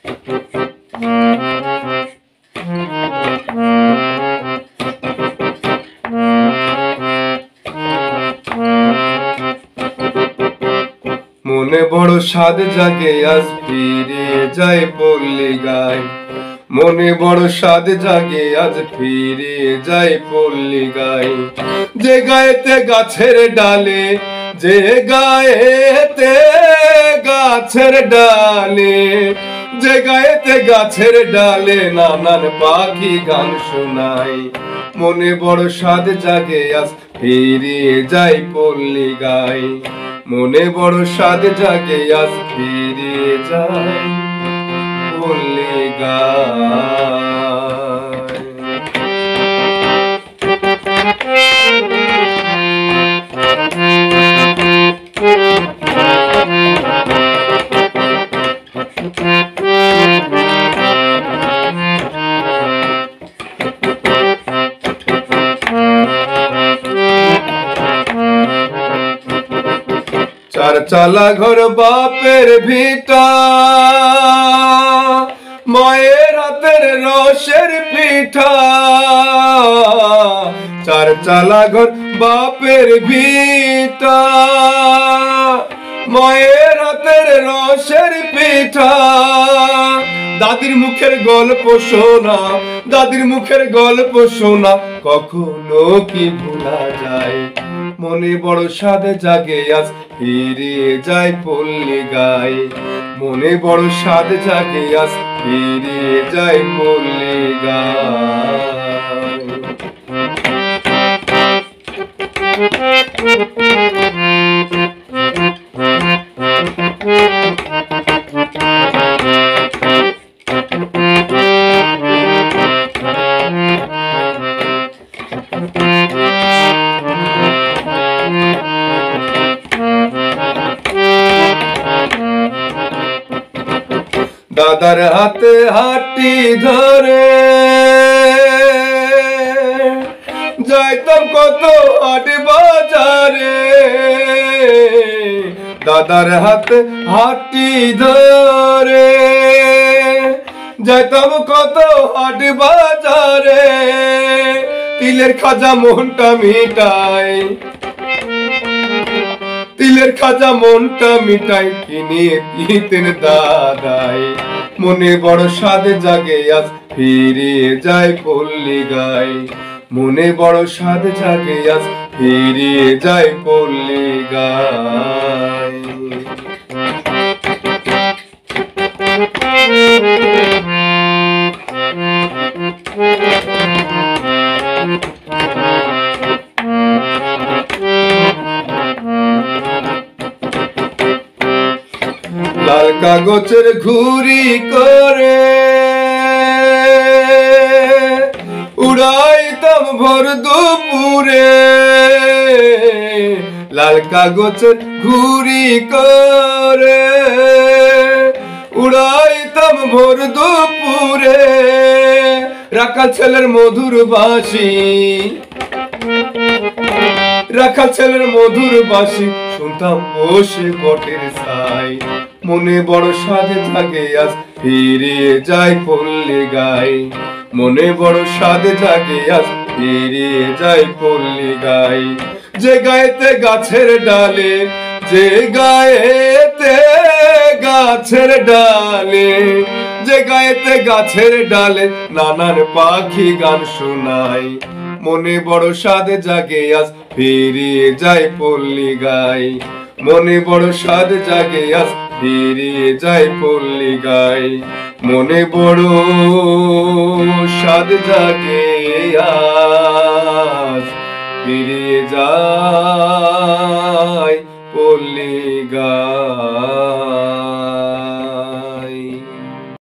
মনে বড় স্বাদ জাগে আজ ফিরে যায় পল্লী গায়, মনে বড় স্বাদ জাগে আজ ফিরে যায় পল্লী গায়। যে গায়েতে গাছের ডালে, যে গায়েতে গাছের ডালে, যে গায়েতে গাছের ডালে নানান পাখি গান শোনায়। মনে বড় স্বাদ জাগে আজ ফিরে যায় পল্লী গায়, মনে বড় স্বাদ জাগে আজ ফিরে যায় পল্লী গায়। চার চালা ঘর বাপের ভিটা, মায়ের হাতের রসের পিঠা। চার চালা ঘর বাপের ভিটা, মায়ের হাতের রসের পিঠা। দাদির মুখের গল্প শোনা, দাদির মুখের গল্প শোনা কখনো কি ভোলা যায়। মনে বড় স্বাদ জাগে আজ ফিরে যায় পল্লী গায়, মনে বড় স্বাদ জাগে আজ ফিরে যায় পল্লী গায়। দাদার হাতে হাঁটি ধরে যাইতাম কত হাট বাজারে, দাদার হাতে হাঁটি ধরে যাইতাম কত হাট বাজারে। তিলের খাজা মনটা মিটাই, তিলের খাজা মনটা মিটাই কিনে দিতেন দাদাই। মনে বড় স্বাদ জাগে আজ ফিরে যায় পল্লী গায়, মনে বড় স্বাদ জাগে আজ ফিরে যায় পল্লী গায়। লাল কাগজের ঘুড়ি করে উড়াইতাম ভোর দুপুরে, লাল কাগজের ঘুড়ি করে উড়াইতাম ভোর দুপুরে। রাখাল ছেলের মধুর বাঁশি, রাখাল ছেলের মধুর বাঁশি শুনতাম বসে বটের ছাই। মনে বড় স্বাদ জাগে আজ ফিরে যায় পল্লী গায়, মনে বড় স্বাদ জাগে আজ ফিরে যায় পল্লী গায়। যে গায়েতে গাছের ডালে, যে গায়েতে গাছের ডালে, যে গায়েতে গাছের ডালে নানান পাখি গান শোনায়। মনে বড় স্বাদ জাগে আজ ফিরে যায় পল্লী গায়, মনে বড় স্বাদ জাগে আজ ফিরে যায় পল্লী গায়। মনে বড় স্বাদ জাগে আজ ফিরে যায় পল্লী গায়।